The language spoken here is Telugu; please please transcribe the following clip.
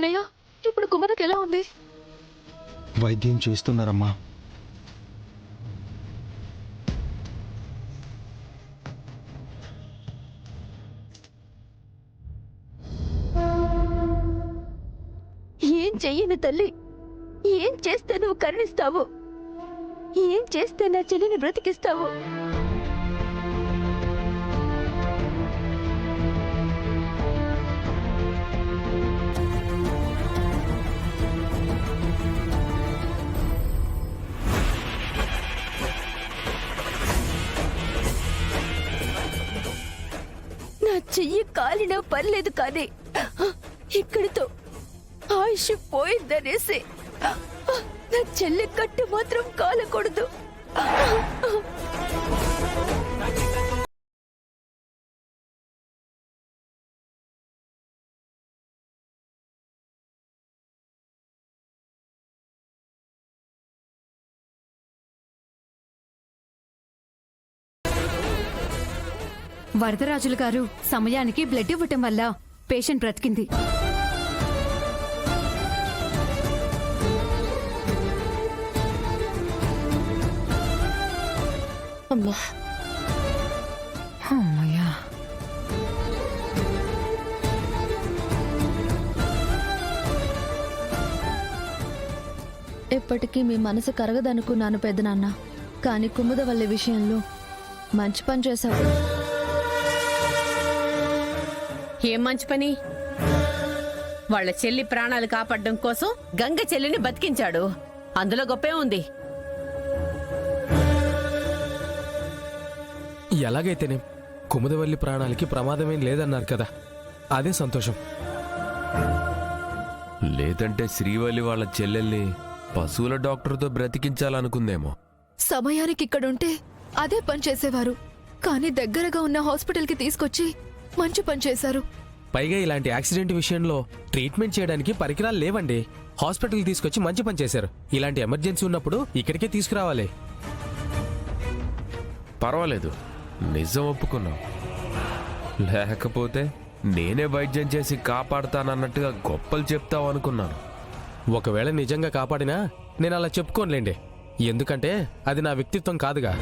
అన్నయ్య, ఇప్పుడు కుమరకి ఎలా ఉంది? వైద్యం చేస్తున్నారమ్మా. ఏం చెయ్యను తల్లి, ఏం చేస్తే నువ్వు కరుణిస్తావు? ఏం చేస్తే నా చెల్లిని బ్రతికిస్తావు? నా చెయ్యి కాలినా పర్లేదు, కానీ ఇక్కడితో ఆయుష్ పోయిందనేసి నా చెల్లి కట్టు మాత్రం కాలకూడదు. వరదరాజులు గారు సమయానికి బ్లడ్ ఇవ్వటం వల్ల పేషెంట్ బ్రతికింది. అమ్మయ్యా. ఎప్పటికీ మీ మనసు కరగదనుకున్నాను పెద్దనాన్న, కానీ కుముదవల్లి విషయంలో మంచి పని చేశావు. ఏం మంచి పని? వాళ్ళ చెల్లి ప్రాణాలు కాపాడడం కోసం గంగ చెల్లిని బతికించాడు. అందులో గొప్పే ఉంది. ఎలాగైతేనే కుముదవల్లి ప్రాణాలకి ప్రమాదమేం లేదన్నారు కదా, అదే సంతోషం. లేదంటే శ్రీవల్లి వాళ్ళ చెల్లెల్ని పశువుల డాక్టర్తో బ్రతికించాలనుకుందేమో. సమయానికి ఇక్కడుంటే అదే పని చేసేవారు, కానీ దగ్గరగా ఉన్న హాస్పిటల్కి తీసుకొచ్చి మంచి పని చేశారు. పైగా ఇలాంటి యాక్సిడెంట్ విషయంలో ట్రీట్మెంట్ చేయడానికి పరికరాలు లేవండి. హాస్పిటల్కి తీసుకొచ్చి మంచి పని చేశారు. ఇలాంటి ఎమర్జెన్సీ ఉన్నప్పుడు ఇక్కడికే తీసుకురావాలి. పర్వాలేదు, నిజం ఒప్పుకున్నావు. లేకపోతే నేనే వైద్యం చేసి కాపాడుతానన్నట్టుగా గొప్పలు చెప్తావు అనుకున్నాను. ఒకవేళ నిజంగా కాపాడినా నేను అలా చెప్పుకోనులేండి, ఎందుకంటే అది నా వ్యక్తిత్వం కాదుగా.